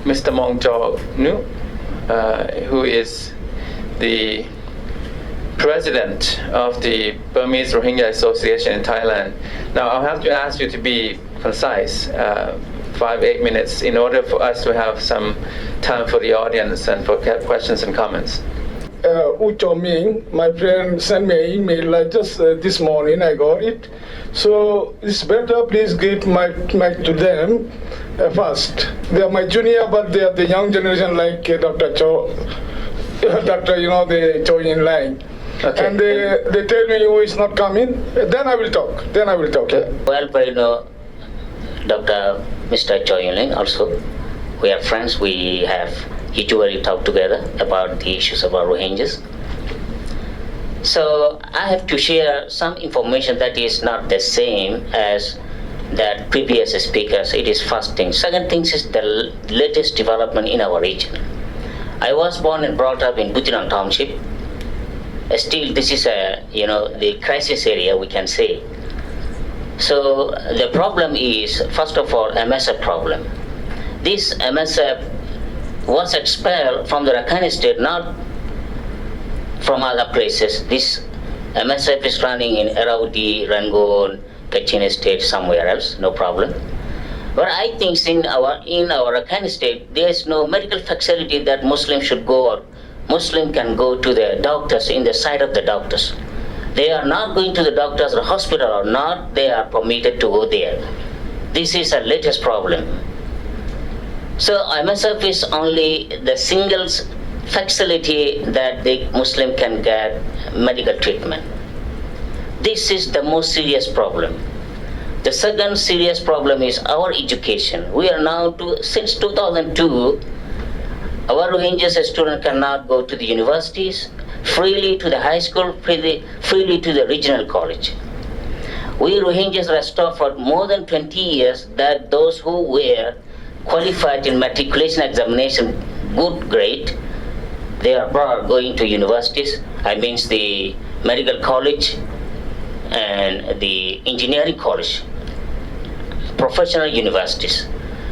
Mr. Mongjo Nu, who is the president of the Burmese Rohingya Association in Thailand. Now, I'll have to ask you to be concise, 5-8 minutes, in order for us to have some time for the audience and for questions and comments. Ucho Ming, my friend sent me an email just this morning, I got it. So it's better please give mic to them first. They are my junior, but they are the young generation like Dr. Cho, the Cho Yin Lai. Okay. And they tell me who is not coming, then I will talk. Okay. Well, Dr. Mr. Cho Yin Lai also, we are friends, we have usually talk together about the issues about Rohingyas. So I have to share some information that is not the same as that previous speakers. It is first thing. Second thing is the latest development in our region. I was born and brought up in Butiran Township. Still, this is the crisis area, we can say. So the problem is, first of all, MSF problem. This MSF was expelled from the Rakhine state, not from other places. This MSF is running in Eraudi, Yangon, Kachin state, somewhere else, no problem. But I think in our Rakhine state, there is no medical facility that Muslims should go, or Muslim can go to the doctors in the sight of the doctors. They are not going to the doctors or hospital or not, they are permitted to go there. This is a latest problem. So MSF is only the single facility that the Muslim can get medical treatment. This is the most serious problem. The second serious problem is our education. We are now, since 2002, our Rohingya students cannot go to the universities, freely to the high school, freely to the regional college. We Rohingyas are stopped for more than 20 years that those who were qualified in matriculation examination, good grade, they are going to universities. I mean the medical college and the engineering college, professional universities.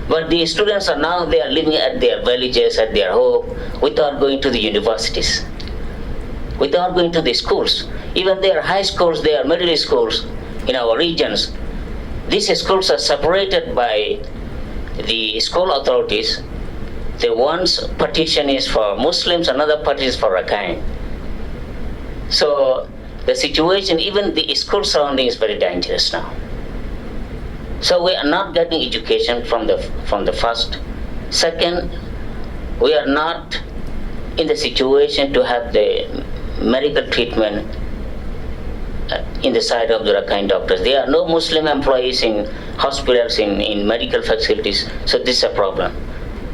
But the students are now, they are living at their villages, at their home, without going to the universities, without going to the schools. Even their high schools, their middle schools in our regions, these schools are separated by the school authorities. The one's partition is for Muslims, another partition is for Rakhine. So the situation, even the school surrounding is very dangerous now. So we are not getting education from the first. Second, we are not in the situation to have the medical treatment in the side of the Rakhine doctors. There are no Muslim employees in hospitals, in medical facilities, so this is a problem.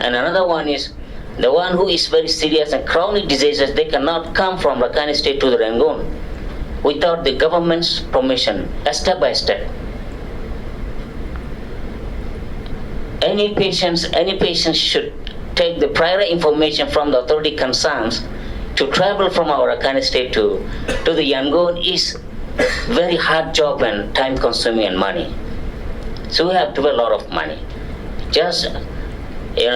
And another one is, the one who is very serious and chronic diseases, they cannot come from Rakhine state to the Yangon without the government's permission, step by step. Any patients should take the prior information from the authority concerns to travel from our Rakhine state to the Yangon is very hard job and time consuming and money. So we have to pay a lot of money. Just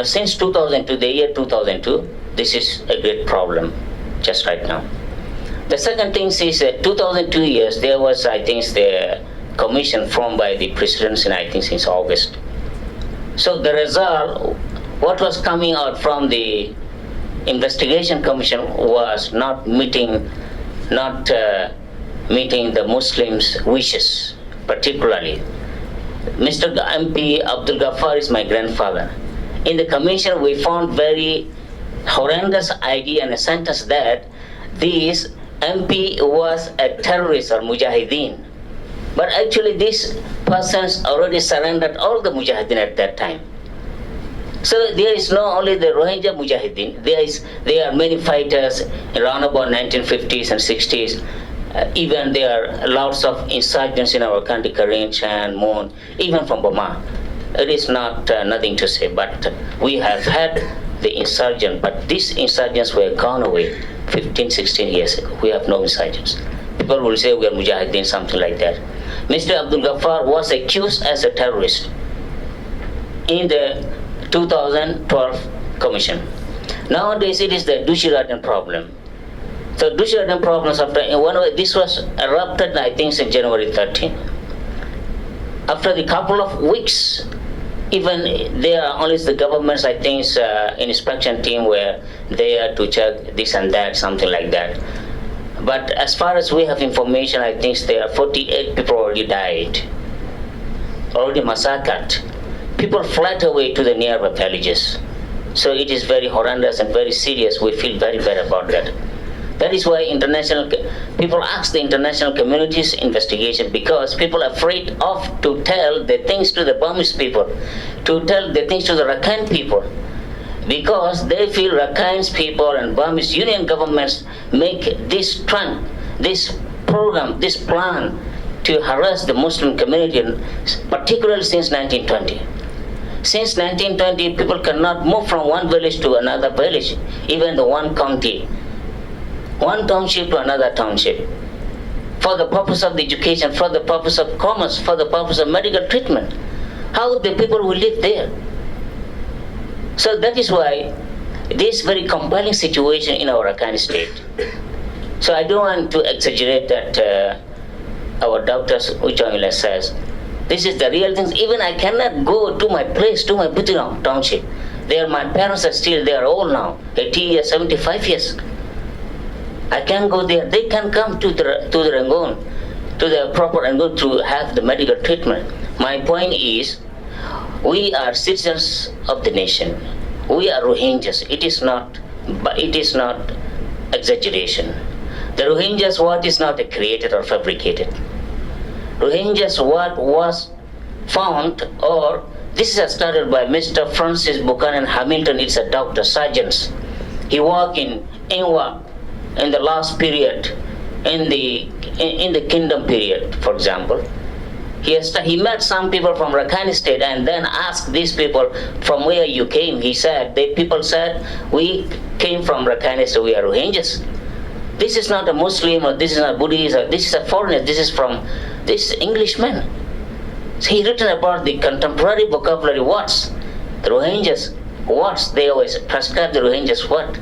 since 2002, the year 2002, this is a great problem just right now. The second thing is 2002 years, there was, I think, the commission formed by the president, I think, since August. So the result, what was coming out from the investigation commission was not meeting the Muslims' wishes, particularly. Mr. MP Abdul Ghaffar is my grandfather. In the commission, we found very horrendous idea and a sentence that this MP was a terrorist or mujahideen. But actually, these persons already surrendered all the mujahideen at that time. So there is not only the Rohingya mujahideen, there are many fighters around about 1950s and 60s. Even there are lots of insurgents in our country, Karen, Chan, Mon, even from Burma. It is not nothing to say, but we have had the insurgent, but these insurgents were gone away 15, 16 years ago. We have no insurgents. People will say we are mujahideen, something like that. Mr. Abdul Ghaffar was accused as a terrorist in the 2012 Commission. Nowadays it is the Dushiradan problem. So Dushiradan problems this was erupted, I think, in January 13. After the couple of weeks, even there are only the government's, I think, inspection team were there to check this and that, something like that. But as far as we have information, I think there are 48 people already died, already massacred. People fled away to the nearby villages. So it is very horrendous and very serious. We feel very bad about that. That is why people ask the international community's investigation, because people are afraid of to tell the things to the Burmese people, to tell the things to the Rakhine people, because they feel Rakhine's people and Burmese union governments make this trend, this program, this plan to harass the Muslim community, particularly since 1920. Since 1920, people cannot move from one village to another village, even the one county, one township to another township, for the purpose of the education, for the purpose of commerce, for the purpose of medical treatment. How the people will live there? So that is why this very compelling situation in our Rakhine state. So I don't want to exaggerate that our doctors, Uchangila says, this is the real thing. Even I cannot go to my place, to my Buttirang township. My parents are still, they are old now, 80 years, 75 years. I can't go there. They can come to the Yangon, to the proper Yangon to have the medical treatment. My point is, we are citizens of the nation. We are Rohingyas. It is not exaggeration. The Rohingyas what is not created or fabricated. Rohingyas what was found, or this is started by Mr. Francis Buchanan Hamilton. It's a doctor, surgeons. He worked in Inwa in the last period, in the kingdom period, for example. He met some people from Rakhine state and then asked these people, from where you came? People said, we came from Rakhine, so we are Rohingyas. This is not a Muslim, or this is not Buddhist, or this is a foreigner, this is Englishman. So he written about the contemporary vocabulary words, the Rohingyas words, they always prescribe the Rohingyas word.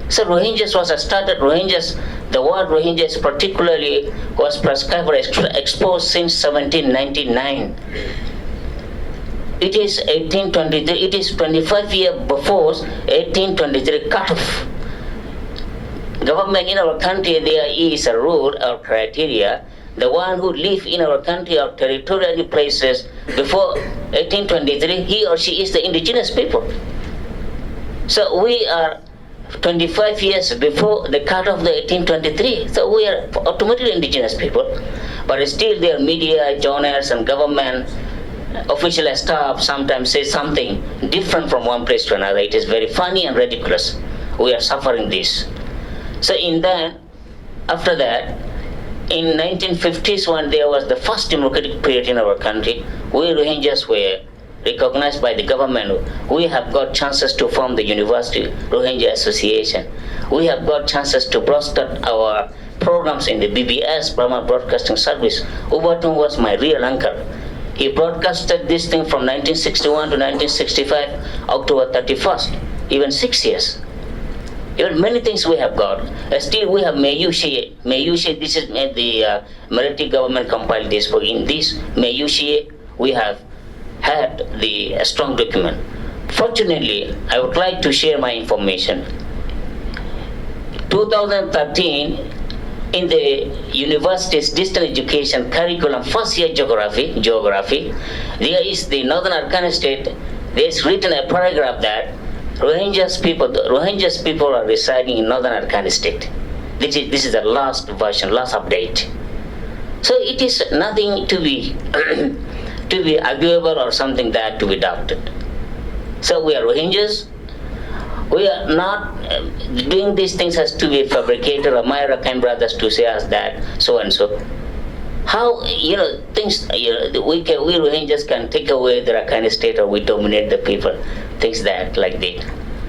So Rohingyas was started, the word Rohingyas particularly was prescribed or exposed since 1799. It is 1823, it is 25 years before 1823 cutoff. Government in our country, there is a rule or criteria. The one who live in our country or territorial places before 1823, he or she is the indigenous people. So we are 25 years before the cut of the 1823, so we are automatically indigenous people. But still their media, journals and government, official staff sometimes say something different from one place to another. It is very funny and ridiculous. We are suffering this. So after that, in 1950s when there was the first democratic period in our country, we Rohingyas were recognized by the government. We have got chances to form the University Rohingya Association. We have got chances to broadcast our programs in the BBS, Burma Broadcasting Service. Ubatung was my real uncle. He broadcasted this thing from 1961 to 1965, October 31st, even 6 years. Even many things we have got. Still we have Mayushi. Mayushi, this is the military government compiled this book. In this Mayushi, we have had the strong document. Fortunately, I would like to share my information. 2013, in the university's distance education curriculum, first year geography, there is the Northern Rakhine state. There is written a paragraph that Rohingyas people are residing in Northern Rakhine state. This is the last version, last update. So it is nothing to be to be arguable or something that to be doubted. So we are Rohingyas. We are not doing these things as to be fabricated, or my Rakhine brothers to say us that so and so. How things we Rohingyas can take away the Rakhine state, or we dominate the people, things that like that.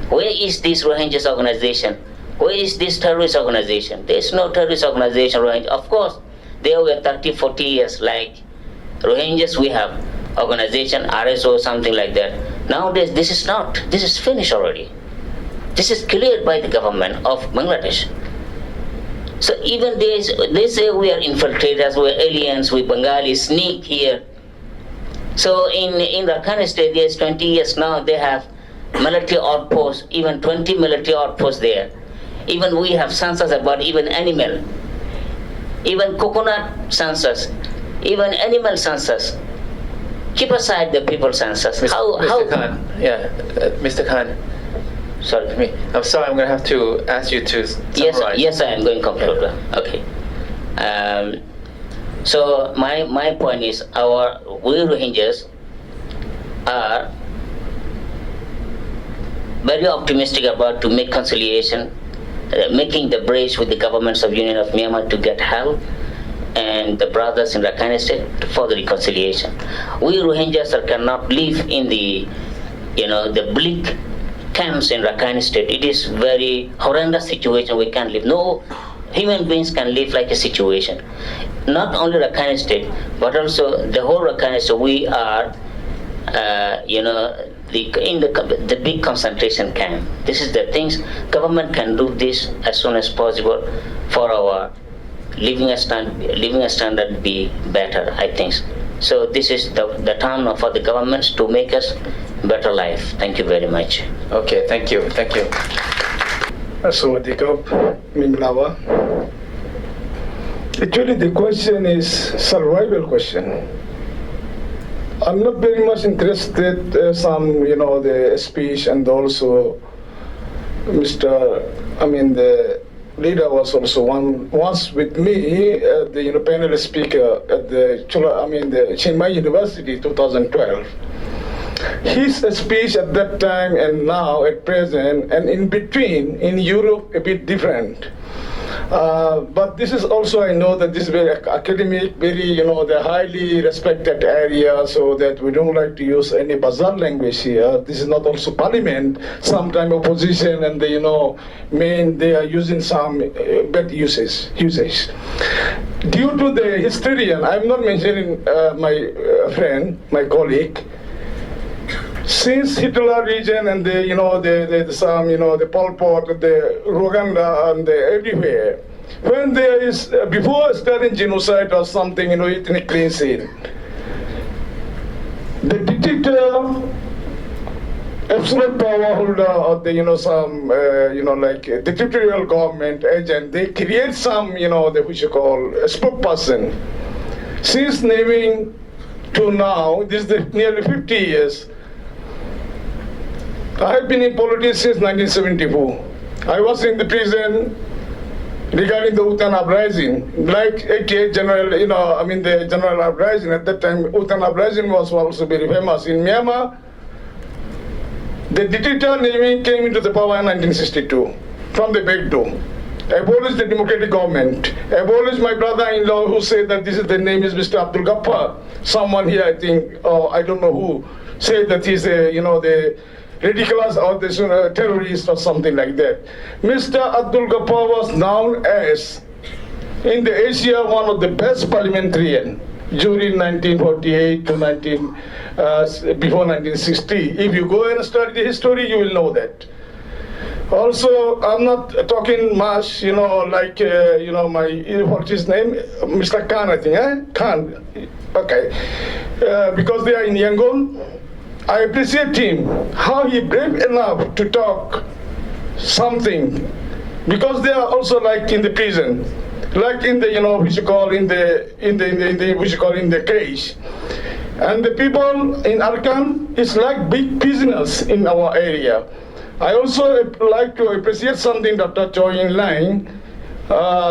Where is this Rohingyas organization? Where is this terrorist organization? There is no terrorist organization. Of course, there were 30, 40 years like Rohingyas. We have organization RSO, something like that. Nowadays, this is finished already. This is cleared by the government of Bangladesh. So even they say we are infiltrators, we are aliens, we Bengalis sneak here. So in Rakhine state, there's 20 years now, they have military outposts, even 20 military outposts there. Even we have census about even animal, even coconut census, even animal census. Keep aside the people census. Mr. Khan, Mr. Khan. Sorry. I'm sorry, I'm going to have to ask you to summarize. Yes, I am going to conclude. Okay. So my point is, we Rohingyas are very optimistic about to make conciliation, making the bridge with the governments of Union of Myanmar to get help, and the brothers in Rakhine state for the reconciliation. We Rohingyas cannot live in the bleak camps in Rakhine state. It is very horrendous situation. We can't live. No human beings can live like a situation. Not only Rakhine state, but also the whole Rakhine state. We are, in the big concentration camp. This is the things. Government can do this as soon as possible for our living standard be better, I think. So this is the time for the governments to make us better life. Thank you very much. Okay, thank you. Sawadikap, Minglawa. Actually, the question is survival question. I'm not very much interested the speech, and also the leader was also once with me, the panel speaker at the Chiang Mai University 2012. His speech at that time and now at present and in between in Europe a bit different. But this is also, I know that this is very academic, very, the highly respected area, so that we don't like to use any bazaar language here. This is not also parliament, sometimes opposition and they are using some bad usage. Due to the historian, I'm not mentioning my friend, my colleague, since Hitler region and the Pol Pot, the Rwanda and everywhere, when there is before starting genocide or something, ethnic cleansing, the dictator, absolute power holder of the like dictatorial government agent, they create some which you call a spokesperson. Since naming to now, this is nearly 50 years. I have been in politics since 1974. I was in the prison regarding the Utan uprising, like 88 general, the general uprising. At that time, Utan uprising was also very famous in Myanmar. The dictator came into the power in 1962 from the back door. Abolished the democratic government. Abolished my brother-in-law who said that the name is Mr. Abdul Ghaffar. Someone here, I think, I don't know who, said that he's the ridiculous or the terrorist or something like that. Mr. Abdul Ghaffar was known as, in the Asia, one of the best parliamentarian during 1948 to before 1960. If you go and study the history, you will know that. Also, I'm not talking much, like, what's his name? Mr. Khan, I think, Khan. Okay. Because they are in Yangon. I appreciate him, how he brave enough to talk something, because they are also like in the prison, like in the which you call in the cage, and the people in Arkan is like big prisoners in our area. I also like to appreciate something Dr. Choi in line.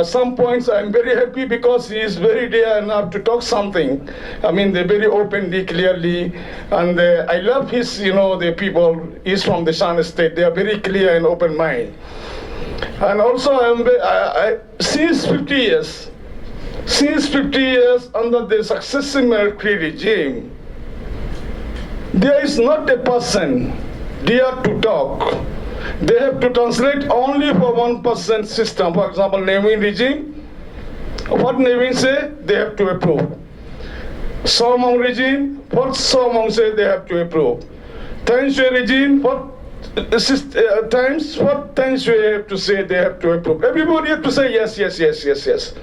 Some points I'm very happy because he is very dare enough to talk something. They're very openly, clearly, and I love his, the people, he's from the Shan state. They are very clear and open mind. And also, since 50 years under the successive military regime, there is not a person dare to talk. They have to translate only for 1% system. For example, naming regime. What naming say, they have to approve. Somong regime, what Somong say, they have to approve. Thanks to a regime, what times we have to say they have to approve. Everybody have to say yes, yes, yes, yes, yes.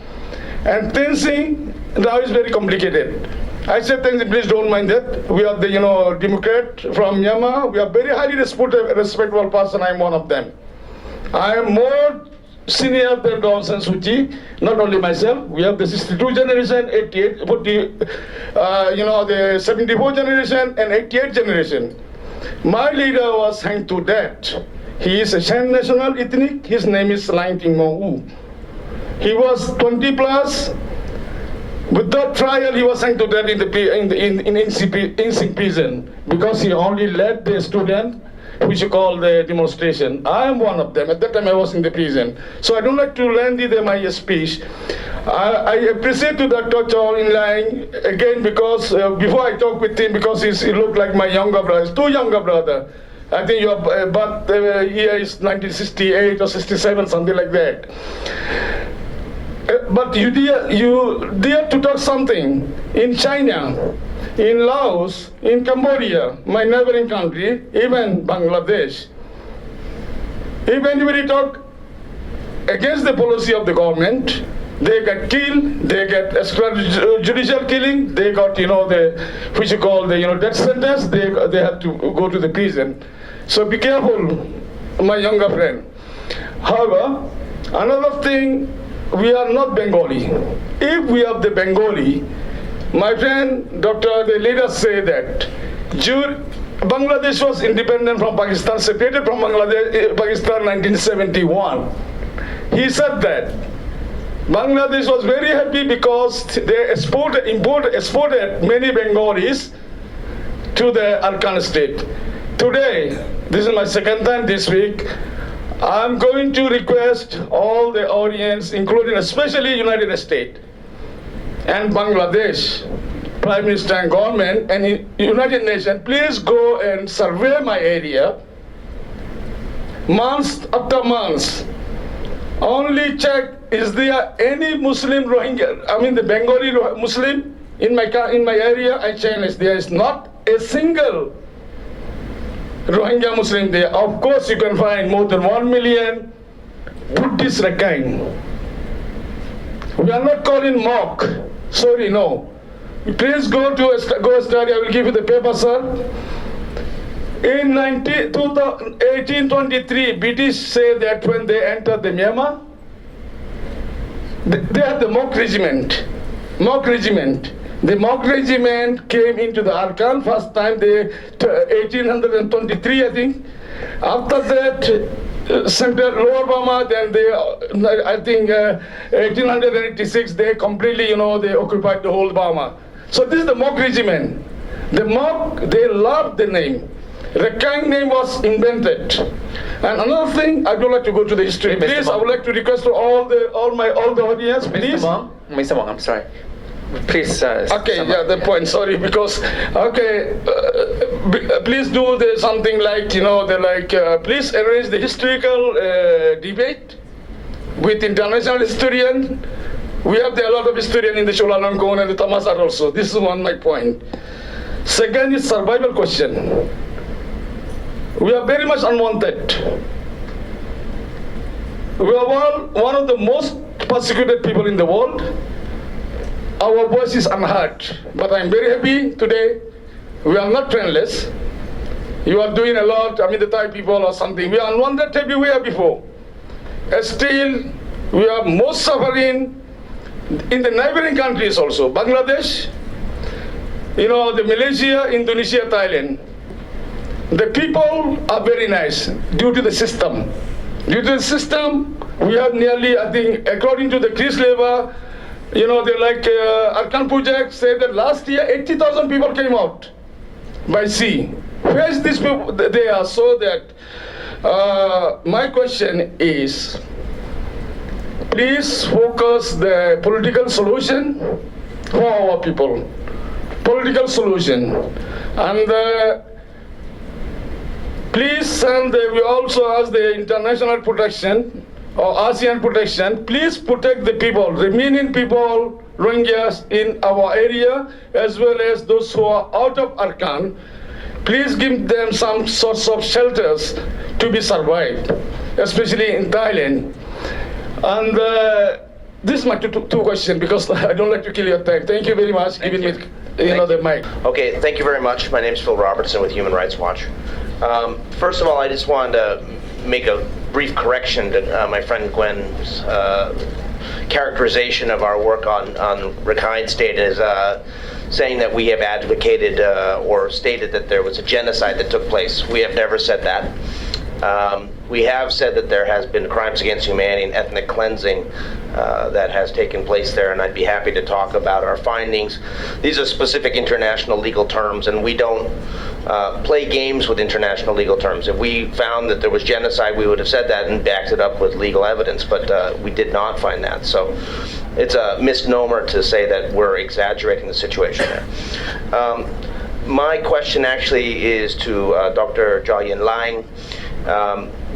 And Tenzing now is very complicated. I said Tenzing, please don't mind that. We are the Democrat from Myanmar. We are very highly respectable person. I am one of them. I am more senior than Aung San Suu Kyi, not only myself. We have the 62 generation, 88, 40, the 74 generation and 88 generation. My leader was hanged to death. He is a Chiang national ethnic. His name is Laing Ting Mo. He was 20 plus. Without trial, he was hanged to death in Insing prison because he only led the student, which you call the demonstration. I am one of them. At that time, I was in the prison. So I don't like to lengthy my speech. I appreciate to Dr. Chow in line again because before I talk with him, because he looked like my younger brother. He's two younger brother. I think your birth year is 1968 or 67, something like that. But you dare to talk something in China, in Laos, in Cambodia, my neighboring country, even Bangladesh. Even when you talk against the policy of the government, they get killed, they get extrajudicial killing, they got, which you call the, death sentence, they have to go to the prison. So be careful, my younger friend. However, another thing, we are not Bengali. If we are the Bengali, my friend, the leaders say that Bangladesh was independent from Pakistan, separated from Pakistan 1971. He said that Bangladesh was very happy because they exported many Bengalis to the Arkan state. Today, this is my second time this week, I'm going to request all the audience, including especially United States and Bangladesh, Prime Minister and government and United Nations, please go and survey my area months after months. Only check, is there any Muslim Rohingya, the Bengali Muslim in my area? I challenge, there is not a single Rohingya Muslim there. Of course, you can find more than 1 million Buddhist Rakhine. We are not calling mock. Sorry, no. Please go study. I will give you the paper, sir. In 1823, British say that when they entered the Myanmar, they had the mock regiment. The mock regiment came into the Arkan first time, 1823, I think. After that, Central Lower Burma, then I think 1886, they completely, they occupied the whole Burma. So this is the mock regiment. The mock, they loved the name. Rakhine name was invented. And another thing, I would like to go to the history. Please, I would like to request to all the audience, please. Mr. Mong, I'm sorry. Please. Okay, yeah, the point. Sorry, because please do something like please arrange the historical debate with international historian. We have a lot of historian in the Chulalongkorn and the Tamasar also. This is my point. Second is survival question. We are very much unwanted. We are one of the most persecuted people in the world. Our voice is unheard, but I'm very happy today. We are not friendless. You are doing a lot, the Thai people or something. We are unwanted everywhere before. Still, we are most suffering in the neighboring countries also. Bangladesh, the Malaysia, Indonesia, Thailand. The people are very nice due to the system. Due to the system, we have nearly, I think, according to the Chris Lever, Arkan Project said that last year 80,000 people came out by sea. Where is these people? They are so that my question is, please focus the political solution for our people. Political solution. And please, and we also ask the international protection or ASEAN protection, please protect the people, remaining people, Rohingyas in our area, as well as those who are out of Arkan. please give them some sorts of shelters to be survived, especially in Thailand. And this is my two questions, because I don't like to kill your time. Thank you very much for giving me the mic. Okay, thank you very much. My name is Phil Robertson with Human Rights Watch. First of all, I just wanted to make a brief correction to my friend Gwen's characterization of our work on Rakhine State as saying that we have advocated or stated that there was a genocide that took place. We have never said that. We have said that there has been crimes against humanity and ethnic cleansing that has taken place there, and I'd be happy to talk about our findings. These are specific international legal terms, and we don't play games with international legal terms. If we found that there was genocide, we would have said that and backed it up with legal evidence, but we did not find that. So it's a misnomer to say that we're exaggerating the situation there. My question actually is to Dr. Jia Lang.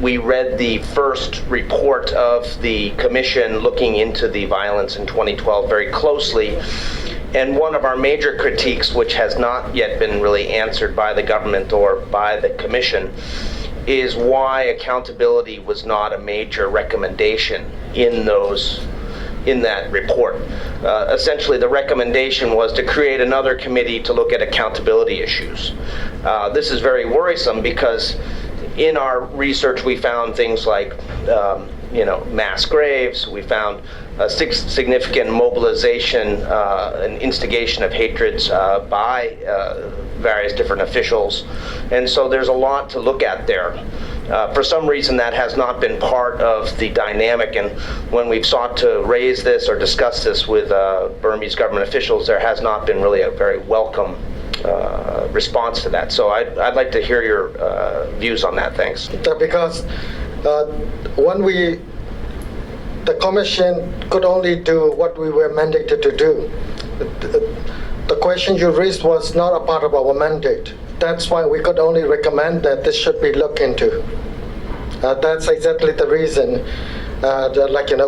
We read the first report of the commission looking into the violence in 2012 very closely, and one of our major critiques, which has not yet been really answered by the government or by the commission, is why accountability was not a major recommendation in that report. Essentially, the recommendation was to create another committee to look at accountability issues. This is very worrisome because in our research we found things like mass graves. We found significant mobilization and instigation of hatreds by various different officials, and so there's a lot to look at there. For some reason that has not been part of the dynamic, and when we've sought to raise this or discuss this with Burmese government officials, there has not been really a very welcome response to that. So I'd like to hear your views on that. Thanks. Because when the commission could only do what we were mandated to do. The question you raised was not a part of our mandate. That's why we could only recommend that this should be looked into. That's exactly the reason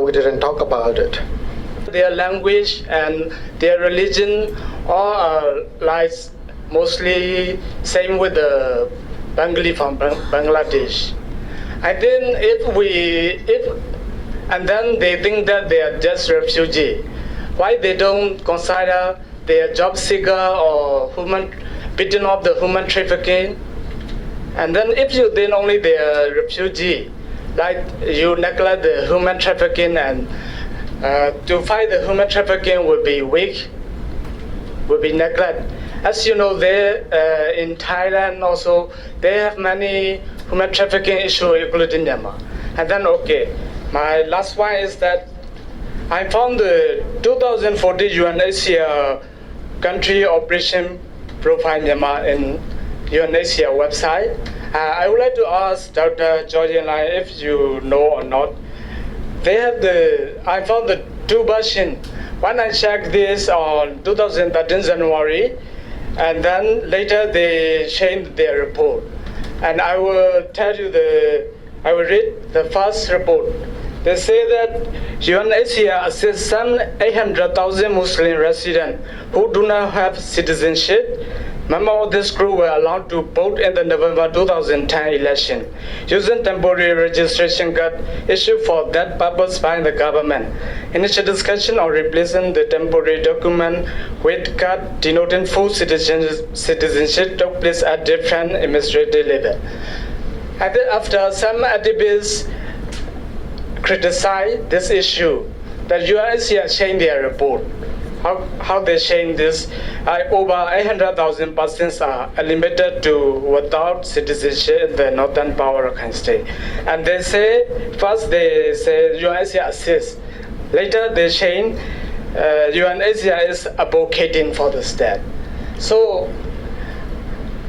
we didn't talk about it. Their language and their religion all lies mostly same with the Bengali from Bangladesh. I think and then they think that they are just refugee. Why they don't consider they are job seeker or victim of the human trafficking? And then if you think only they are refugee, like you neglect the human trafficking, and to fight the human trafficking will be weak, will be neglect. As you know, there in Thailand also they have many human trafficking issues, including Myanmar. And then my last one is that I found the 2014 UNHCR country operation profile Myanmar in UNHCR website. I would like to ask Dr. Jia Lang if you know or not. They have I found the two versions. When I checked this on 2013 January, and then later they changed their report. And I will tell you I will read the first report. They say that UNHCR assists some 800,000 Muslim residents who do not have citizenship. Members of this group were allowed to vote in the November 2010 election using temporary registration card issued for that purpose by the government. Initial discussion on replacing the temporary document with card denoting full citizenship took place at different administrative level. And then after some activists criticized this issue, the UNHCR changed their report. How they change this? Over 800,000 persons are limited to without citizenship in the northern part of Rakhine State. And they say, first they say UNHCR assists. Later they change UNHCR is advocating for the state. So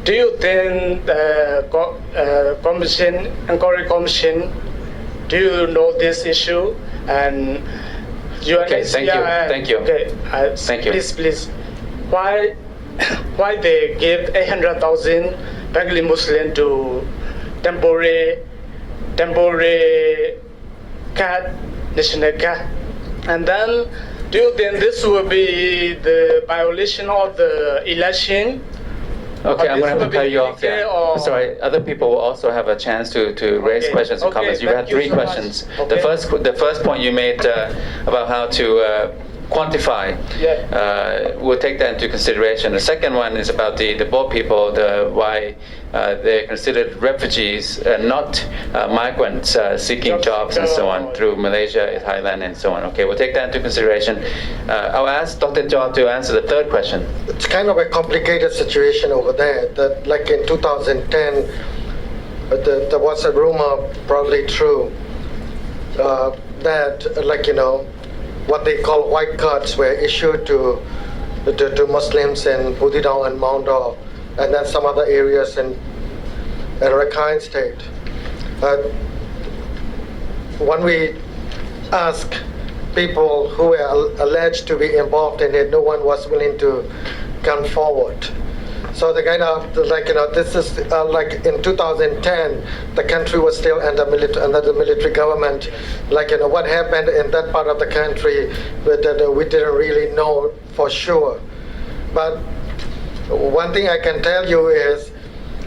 do you think the Inquiry Commission, do you know this issue? And Okay, thank you. Okay, thank you. Please. Why they give 800,000 Bengali Muslim to temporary card, national card? And then, do you think this will be the violation of the election? Okay, I'm going to have to cut you off there. Or... Sorry, other people will also have a chance to raise questions and comments. You had three questions. Okay. The first point you made about how to quantify, we'll take that into consideration. The second one is about the Bo people, why they're considered refugees, not migrants seeking jobs and so on through Malaysia, Thailand, and so on. Okay, we'll take that into consideration. I'll ask Dr. Jha to answer the third question. It's kind of a complicated situation over there. That, like in 2010, there was a rumor, probably true, that, like, you know, what they call white cards were issued to Muslims in Budidong and Maungdaw, and then some other areas in Rakhine State. When we ask people who were alleged to be involved in it, no one was willing to come forward. So the kind of, like, you know, this is like in 2010, the country was still under the military government. Like, you know, what happened in that part of the country, we didn't really know for sure. But one thing I can tell you is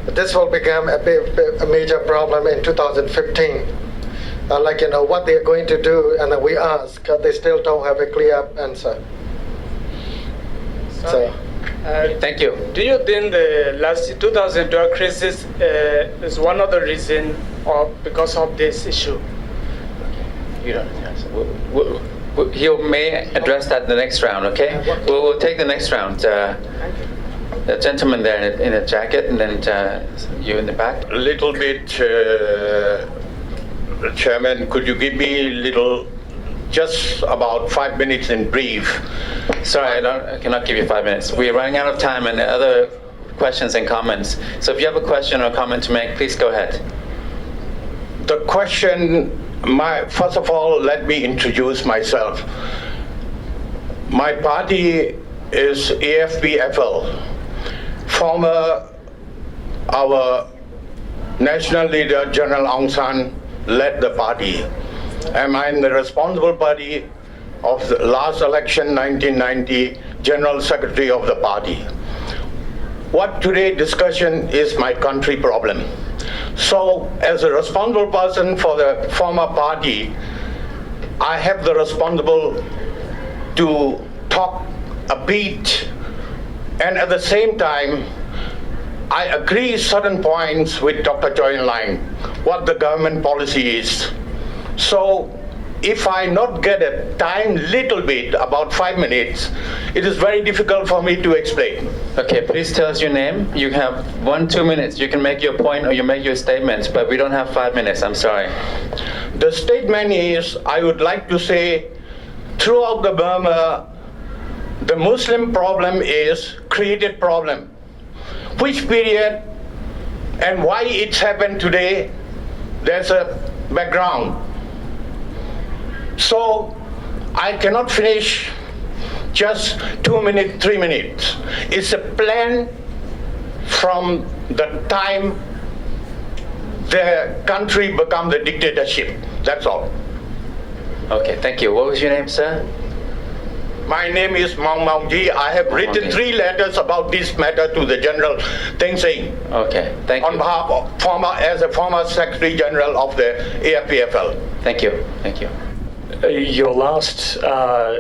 this will become a major problem in 2015. Like, you know, what they're going to do, and we ask, they still don't have a clear answer. So. Thank you. Do you think the last 2012 crisis is one of the reasons because of this issue? You don't answer. He may address that in the next round, okay? We'll take the next round. The gentleman there in a jacket, and then you in the back. A little bit, Chairman, could you give me a little, just about 5 minutes in brief? Sorry, I cannot give you 5 minutes. We're running out of time and other questions and comments. So if you have a question or comment to make, please go ahead. The question, first of all, let me introduce myself. My party is EFEO. Former, our national leader, General Aung San, led the party. And I'm the responsible party of the last election, 1990, General Secretary of the party. What today discussion is my country problem. So as a responsible person for the former party, I have the responsibility to talk a bit, and at the same time, I agree certain points with Dr. Choi Line, what the government policy is. So if I not get a time little bit, about 5 minutes, it is very difficult for me to explain. Okay, please tell us your name. You have 1-2 minutes. You can make your point or you make your statement, but we don't have 5 minutes. I'm sorry. The statement is, I would like to say, throughout the Burma, the Muslim problem is created problem. Which period and why it's happened today, there's a background. So I cannot finish just 2 minutes, 3 minutes. It's a plan from the time the country become the dictatorship. That's all. Okay, thank you. What was your name, sir? My name is Maung Maung Ji. I have written 3 letters about this matter to the General Thein Sein. Okay, thank you. On behalf of as a former Secretary General of the AFPFL. Thank you. Thank you. Your last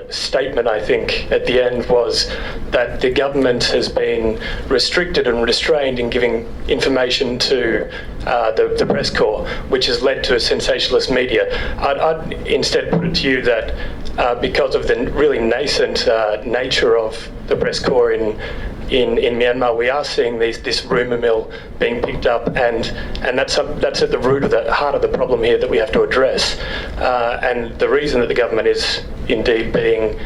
statement, I think, at the end was that the government has been restricted and restrained in giving information to the press corps, which has led to a sensationalist media. I'd instead put it to you that because of the really nascent nature of the press corps in Myanmar, we are seeing this rumour mill being picked up, and that's at the root of the heart of the problem here that we have to address. And the reason that the government is indeed being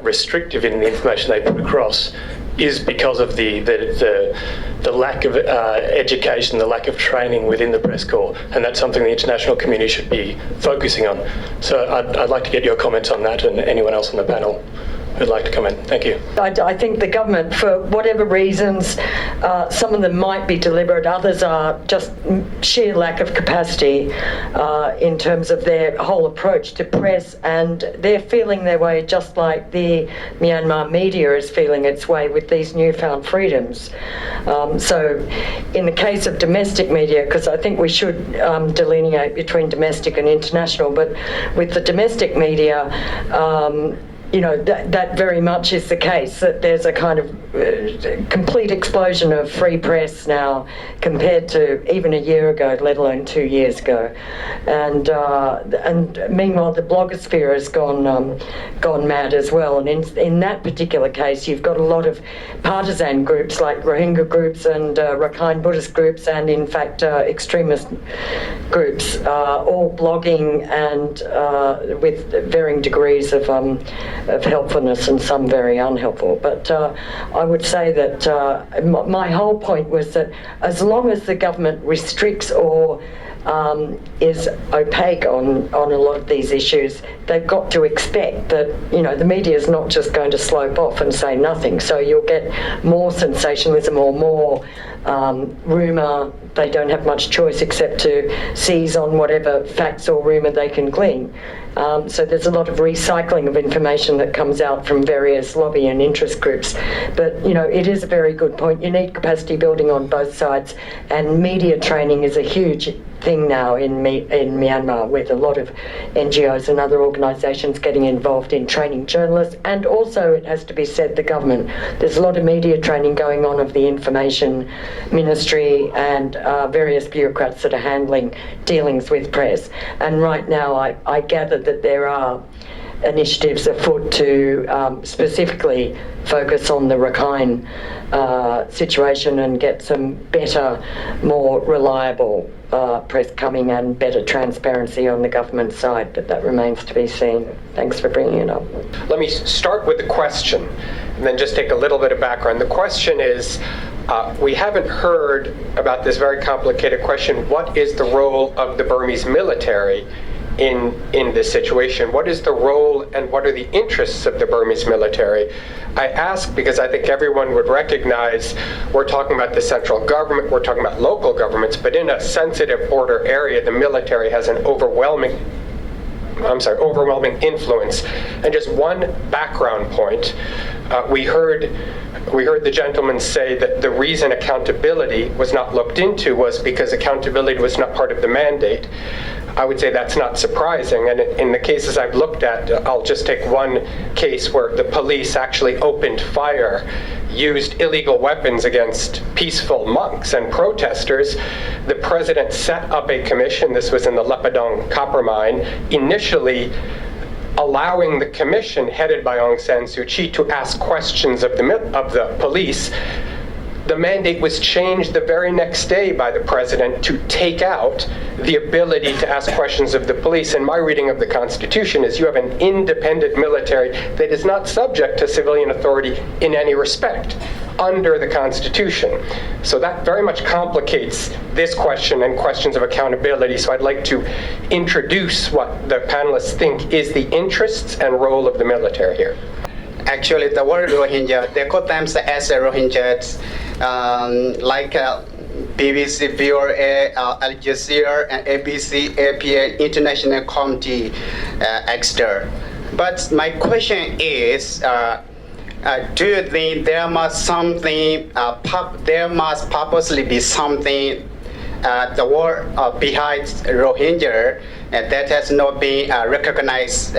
restrictive in the information they put across is because of the lack of education, the lack of training within the press corps, and that's something the international community should be focusing on. So I'd like to get your comments on that, and anyone else on the panel who'd like to comment. Thank you. I think the government, for whatever reasons, some of them might be deliberate, others are just sheer lack of capacity in terms of their whole approach to press, and they're feeling their way just like the Myanmar media is feeling its way with these newfound freedoms. So in the case of domestic media, because I think we should delineate between domestic and international, but with the domestic media, you know, that very much is the case, that there's a kind of complete explosion of free press now compared to even a year ago, let alone 2 years ago. And meanwhile, the blogosphere has gone mad as well. And in that particular case, you've got a lot of partisan groups like Rohingya groups and Rakhine Buddhist groups, and in fact extremist groups, all blogging and with varying degrees of helpfulness and some very unhelpful. But I would say that my whole point was that as long as the government restricts or is opaque on a lot of these issues, they've got to expect that, you know, the media is not just going to slope off and say nothing. So you'll get more sensationalism or more rumour. They don't have much choice except to seize on whatever facts or rumour they can glean. So there's a lot of recycling of information that comes out from various lobby and interest groups. But, you know, it is a very good point. You need capacity building on both sides, and media training is a huge thing now in Myanmar, with a lot of NGOs and other organisations getting involved in training journalists, and also, it has to be said, the government. There's a lot of media training going on of the Information Ministry and various bureaucrats that are handling dealings with press. And right now I gather that there are initiatives afoot to specifically focus on the Rakhine situation and get some better, more reliable press coming, and better transparency on the government side, but that remains to be seen. Thanks for bringing it up. Let me start with the question and then just take a little bit of background. The question is, we haven't heard about this very complicated question: what is the role of the Burmese military in this situation? What is the role and what are the interests of the Burmese military? I ask because I think everyone would recognize we're talking about the central government, we're talking about local governments, but in a sensitive border area, the military has an overwhelming influence. And just one background point, we heard the gentleman say that the reason accountability was not looked into was because accountability was not part of the mandate. I would say that's not surprising, and in the cases I've looked at, I'll just take one case where the police actually opened fire, used illegal weapons against peaceful monks and protesters. The president set up a commission, this was in the Lepadong copper mine, initially allowing the commission headed by Aung San Suu Kyi to ask questions of the police. The mandate was changed the very next day by the president to take out the ability to ask questions of the police. And my reading of the Constitution is you have an independent military that is not subject to civilian authority in any respect under the Constitution. So that very much complicates this question and questions of accountability. So I'd like to introduce what the panelists think is the interests and role of the military here. Actually, the word Rohingya, they call them as Rohingyas, like BBC, VOA, Al Jazeera, and ABC, APA, International Committee, extra. But my question is, do you think there must purposely be something, the word behind Rohingya that has not been recognized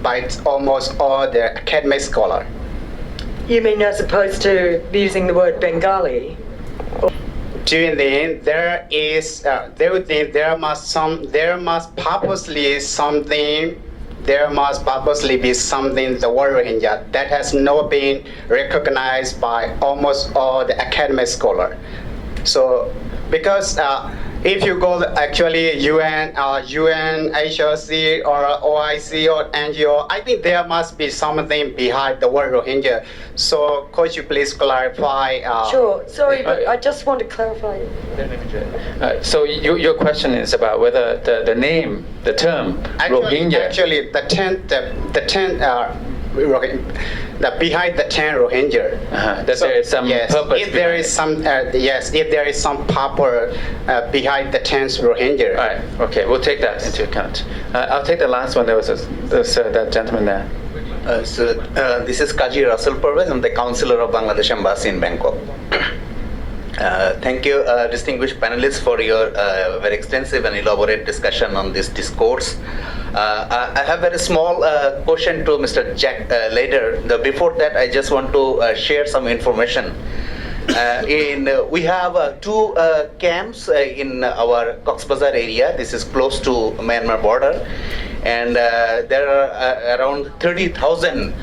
by almost all the academic scholars? You mean as opposed to using the word Bengali? Do you think there is? They would think there must purposely be something. The word Rohingya that has not been recognized by almost all the academic scholars. So, because if you go actually UN, HRC or OIC or NGO, I think there must be something behind the word Rohingya. So could you please clarify? Sure, sorry, but I just want to clarify. So your question is about whether the name, the term Rohingya. Actually, behind the 10 Rohingya. That there is some purpose. If there is some, if there is some purpose behind the 10 Rohingya. All right. Okay, we'll take that into account. I'll take the last one. There was that gentleman there. This is Kaji Russell Pervez. I'm the counselor of Bangladesh Embassy in Bangkok. Thank you, distinguished panelists, for your very extensive and elaborate discussion on this discourse. I have a very small question to Mr. Jacques Leider. Before that, I just want to share some information. We have two camps in our Cox's Bazar area. This is close to Myanmar border. And there are around 30,000,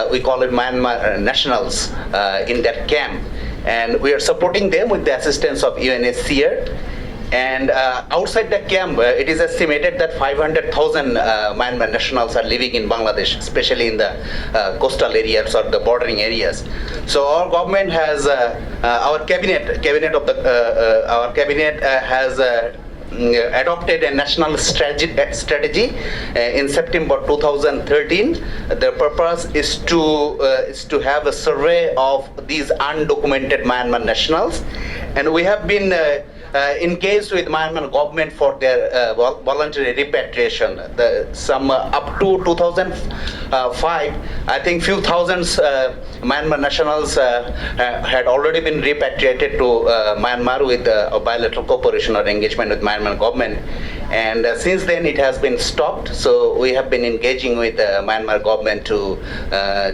we call it Myanmar nationals, in that camp. And we are supporting them with the assistance of UNHCR. And outside the camp, it is estimated that 500,000 Myanmar nationals are living in Bangladesh, especially in the coastal areas or the bordering areas. So our government has, our cabinet has adopted a national strategy in September 2013. The purpose is to have a survey of these undocumented Myanmar nationals, and we have been engaged with Myanmar government for their voluntary repatriation. Some up to 2005, I think few thousands Myanmar nationals had already been repatriated to Myanmar with a bilateral cooperation or engagement with Myanmar government. And since then it has been stopped. So we have been engaging with the Myanmar government to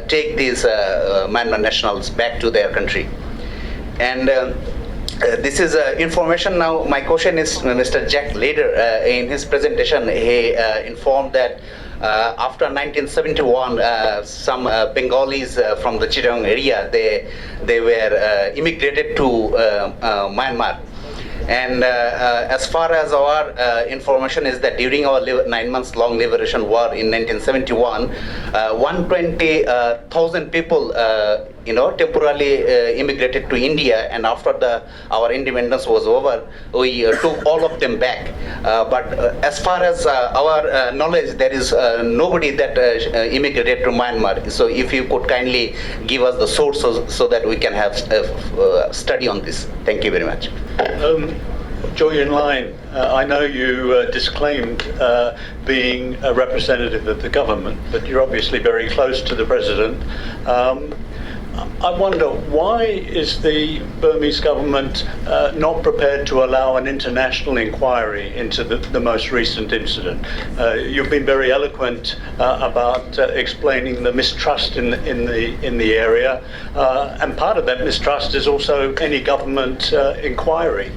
take these Myanmar nationals back to their country. And this is information. Now my question is Mr. Jacques Leider. In his presentation, he informed that after 1971, some Bengalis from the Chiang area, they were immigrated to Myanmar. And as far as our information is that during our 9 months long liberation war in 1971, 120,000 people temporarily immigrated to India, and after our independence was over, we took all of them back. But as far as our knowledge, there is nobody that immigrated to Myanmar. So if you could kindly give us the sources so that we can have a study on this. Thank you very much. Julian Line, I know you disclaimed being a representative of the government, but you're obviously very close to the president. I wonder, why is the Burmese government not prepared to allow an international inquiry into the most recent incident? You've been very eloquent about explaining the mistrust in the area, and part of that mistrust is also any government inquiry.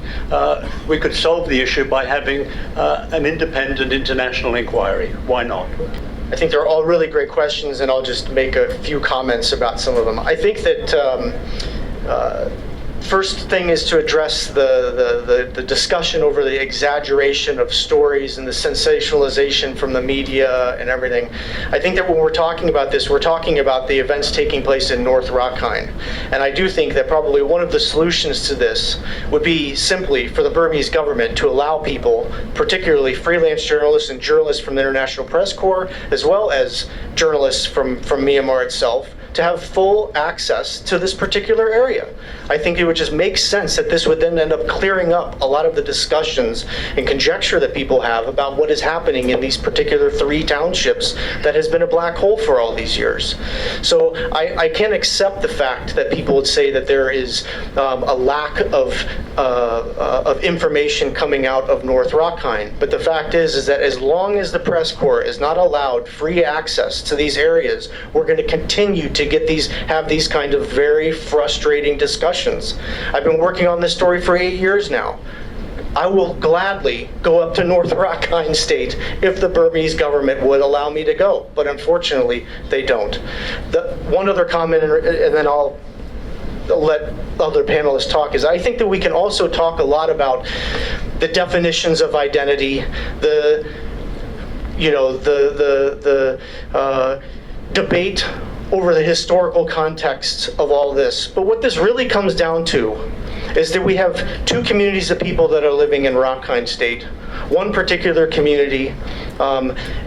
We could solve the issue by having an independent international inquiry. Why not? I think they're all really great questions, and I'll just make a few comments about some of them. I think that first thing is to address the discussion over the exaggeration of stories and the sensationalization from the media and everything. I think that when we're talking about this, we're talking about the events taking place in North Rakhine. And I do think that probably one of the solutions to this would be simply for the Burmese government to allow people, particularly freelance journalists and journalists from the International Press Corps, as well as journalists from Myanmar itself, to have full access to this particular area. I think it would just make sense that this would then end up clearing up a lot of the discussions and conjecture that people have about what is happening in these particular 3 townships that has been a black hole for all these years. So I can't accept the fact that people would say that there is a lack of information coming out of North Rakhine. But the fact is that as long as the press corps is not allowed free access to these areas, we're going to continue to have these kind of very frustrating discussions. I've been working on this story for 8 years now. I will gladly go up to North Rakhine State if the Burmese government would allow me to go, but unfortunately they don't. One other comment, and then I'll let other panelists talk, is I think that we can also talk a lot about the definitions of identity, the debate over the historical context of all this. But what this really comes down to is that we have 2 communities of people that are living in Rakhine State. One particular community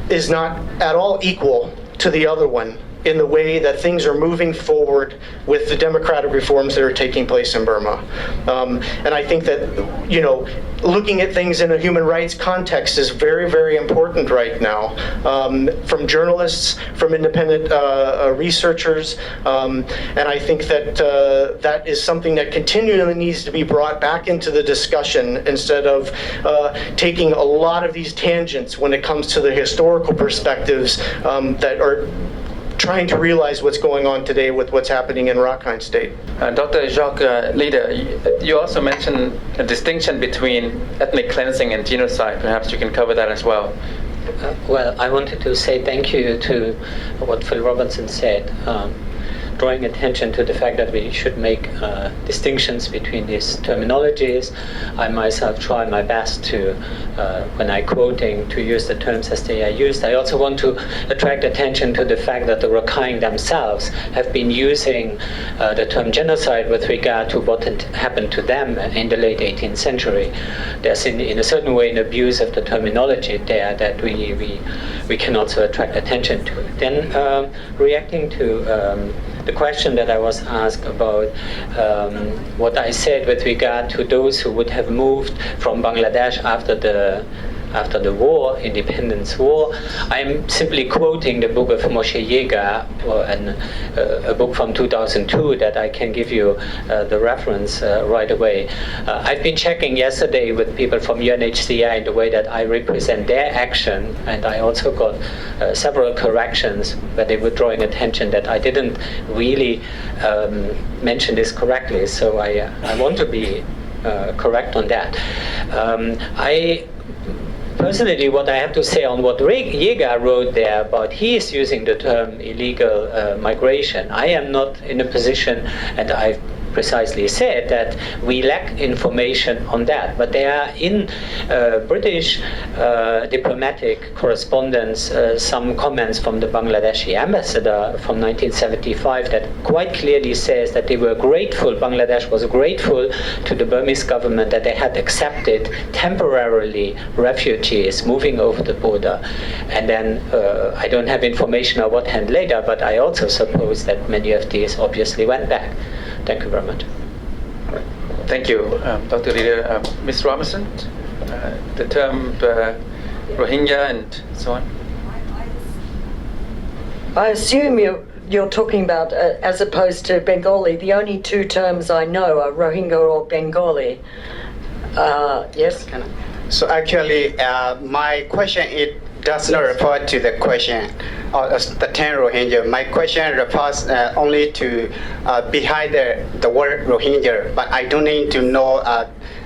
is not at all equal to the other one. in the way that things are moving forward with the democratic reforms that are taking place in Burma. And I think that, looking at things in a human rights context is very, very important right now. From journalists, from independent researchers, and I think that that is something that continually needs to be brought back into the discussion instead of taking a lot of these tangents when it comes to the historical perspectives that are trying to realize what's going on today with what's happening in Rakhine State. Dr. Jacques Leider, you also mentioned a distinction between ethnic cleansing and genocide. Perhaps you can cover that as well. Well, I wanted to say thank you to what Phil Robertson said, drawing attention to the fact that we should make distinctions between these terminologies. I myself try my best to, when I'm quoting, to use the terms as they are used. I also want to attract attention to the fact that the Rakhine themselves have been using the term genocide with regard to what had happened to them in the late 18th century. There's in a certain way an abuse of the terminology there that we can also attract attention to. Then reacting to the question that I was asked about what I said with regard to those who would have moved from Bangladesh after the war, independence war, I'm simply quoting the book of Moshe Yeager, a book from 2002 that I can give you the reference right away. I've been checking yesterday with people from UNHCR in the way that I represent their action, and I also got several corrections where they were drawing attention that I didn't really mention this correctly, so I want to be correct on that. Personally, what I have to say on what Yeager wrote there about he is using the term illegal migration, I am not in a position, and I've precisely said that we lack information on that. But there are in British diplomatic correspondence some comments from the Bangladeshi ambassador from 1975 that quite clearly says that they were grateful, Bangladesh was grateful to the Burmese government that they had accepted temporarily refugees moving over the border. And then I don't have information on what happened later, but I also suppose that many of these obviously went back. Thank you very much. Thank you, Dr. Leider. Ms. Robinson, the term Rohingya and so on. I assume you're talking about, as opposed to Bengali, the only two terms I know are Rohingya or Bengali. Yes? So actually, my question, it does not refer to the question of the term Rohingya. My question refers only to behind the word Rohingya, but I don't need to know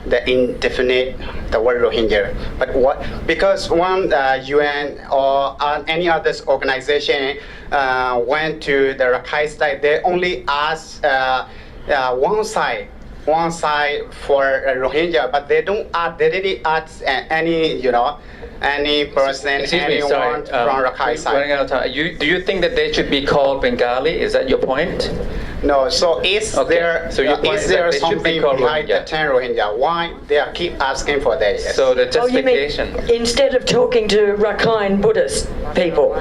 the indefinite, the word Rohingya. But what, because one UN or any other organization went to the Rakhine side, they only asked one side for Rohingya, but they don't ask, they didn't ask any person, anyone from Rakhine side. Do you think that they should be called Bengali? Is that your point? No. So is there something behind the term Rohingya? Why they keep asking for that? Yes. So the justification. You mean instead of talking to Rakhine Buddhist people?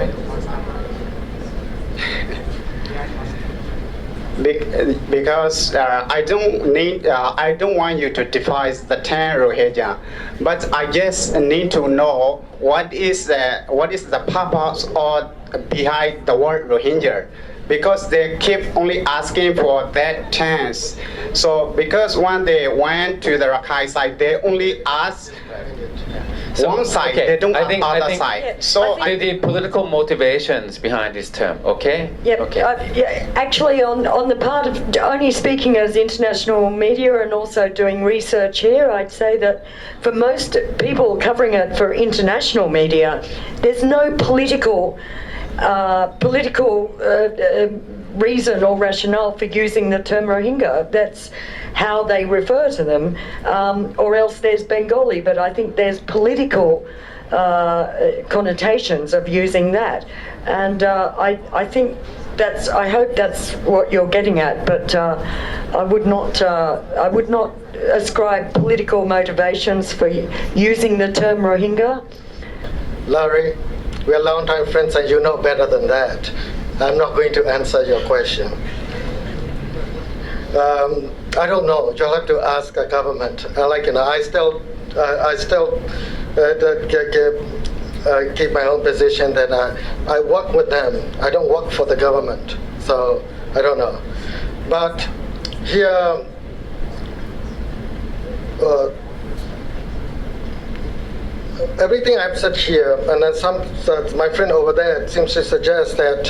Because I don't want you to define the term Rohingya, but I just need to know what is the purpose or behind the word Rohingya, because they keep only asking for that chance. So because when they went to the Rakhine side, they only asked one side, they don't ask other side. Yeah, so the political motivations behind this term, okay? Yep. Okay. Actually, on the part of only speaking as international media and also doing research here, I'd say that for most people covering it for international media, there's no political reason or rationale for using the term Rohingya. That's how they refer to them, or else there's Bengali, but I think there's political connotations of using that, and I think I hope that's what you're getting at, but I would not ascribe political motivations for using the term Rohingya. Larry, we are long-time friends and you know better than that. I'm not going to answer your question. I don't know. You'll have to ask the government. I still keep my own position that I work with them. I don't work for the government. So I don't know. But here, everything I've said here, and then my friend over there seems to suggest that,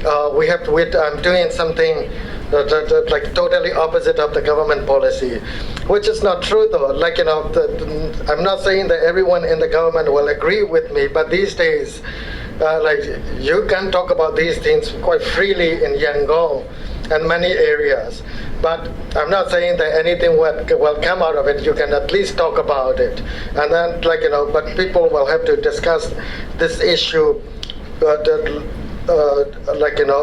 I'm doing something like totally opposite of the government policy, which is not true though. I'm not saying that everyone in the government will agree with me, but these days, you can talk about these things quite freely in Yangon and many areas. But I'm not saying that anything will come out of it. You can at least talk about it, and then but people will have to discuss this issue.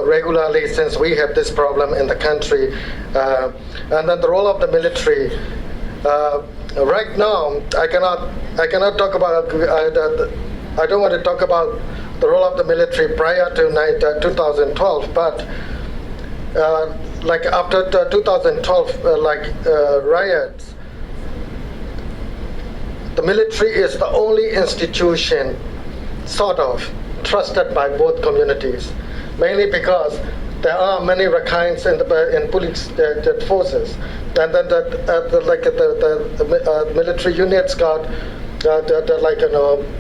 Regularly, since we have this problem in the country, and then the role of the military. Right now, I cannot talk about. I don't want to talk about the role of the military prior to 2012, but after 2012, riots, the military is the only institution, sort of, trusted by both communities, mainly because there are many Rakhines in police forces, and then the military units got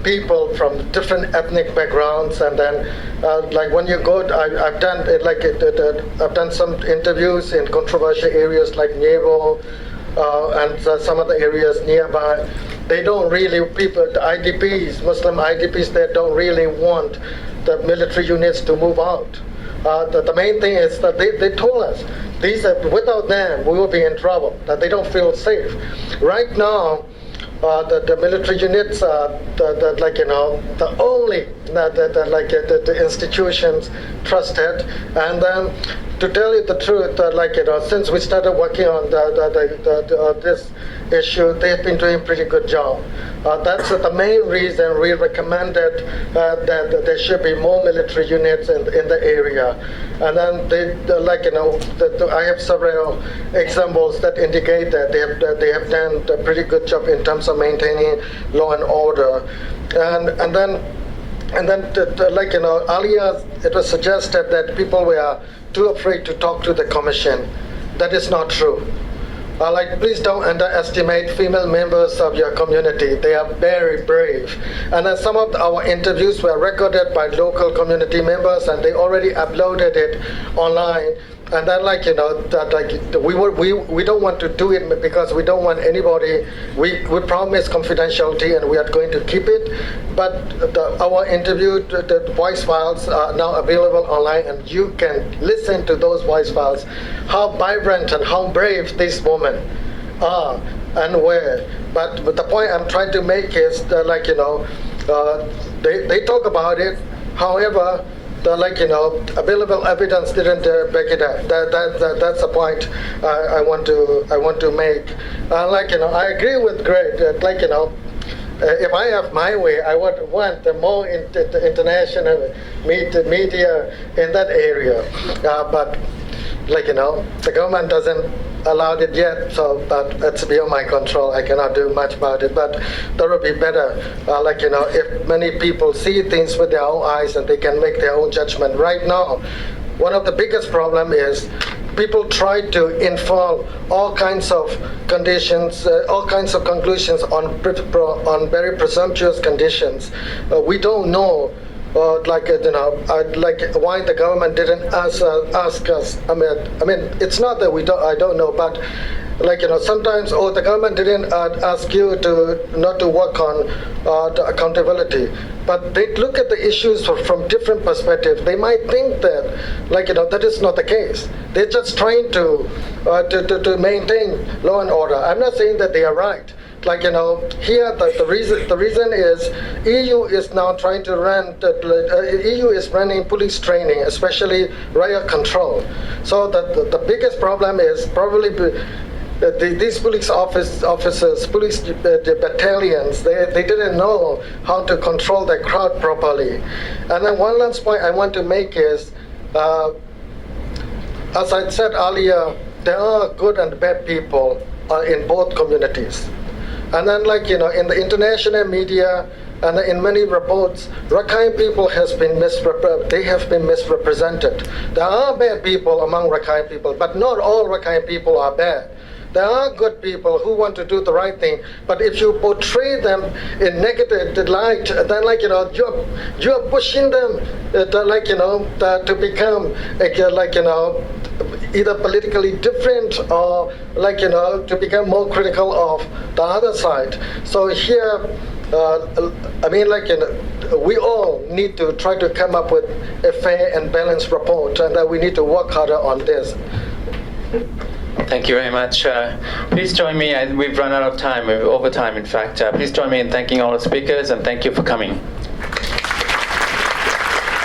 people from different ethnic backgrounds, and then when you go, I've done some interviews in controversial areas like Nyevo and some other areas nearby. They don't really, the IDPs, Muslim IDPs, they don't really want the military units to move out. The main thing is that they told us, without them, we will be in trouble, that they don't feel safe. Right now, the military units are the only the institutions trusted. And then to tell you the truth, since we started working on this issue, they've been doing a pretty good job. That's the main reason we recommended that there should be more military units in the area. And then I have several examples that indicate that they have done a pretty good job in terms of maintaining law and order. And then earlier it was suggested that people were too afraid to talk to the commission. That is not true. Please don't underestimate female members of your community. They are very brave. And then some of our interviews were recorded by local community members, and they already uploaded it online. And then, we don't want to do it because we don't want anybody. We promise confidentiality, and we are going to keep it. But our interview, the voice files are now available online, and you can listen to those voice files. How vibrant and how brave these women are, and where. But the point I'm trying to make is that, they talk about it. However, available evidence didn't back it up. That's the point I want to make. I agree with Greg. If I have my way, I would want more international media in that area. But the government doesn't allow it yet, so that's beyond my control. I cannot do much about it. But that would be better, if many people see things with their own eyes and they can make their own judgment. Right now, one of the biggest problem is people try to infer all kinds of conditions, all kinds of conclusions on very presumptuous conditions. We don't know. Why the government didn't ask us. I mean, it's not that I don't know, but sometimes the government didn't ask you not to work on the accountability, but they look at the issues from different perspectives. They might think that that is not the case. They're just trying to maintain law and order. I'm not saying that they are right. Here the reason is EU is now trying to run. EU is running police training, especially riot control. So the biggest problem is probably these police officers, police the battalions, they didn't know how to control the crowd properly. And then one last point I want to make is, as I said earlier, there are good and bad people in both communities. And then, like, in the international media and in many reports, Rakhine people have been misrepresented. There are bad people among Rakhine people, but not all Rakhine people are bad. There are good people who want to do the right thing, but if you portray them in negative light, then, like, you're pushing them to become either politically different or to become more critical of the other side. So here, we all need to try to come up with a fair and balanced report, and that we need to work harder on this. Thank you very much. Please join me. We've run out of time. We're over time, in fact. Please join me in thanking all the speakers, and thank you for coming.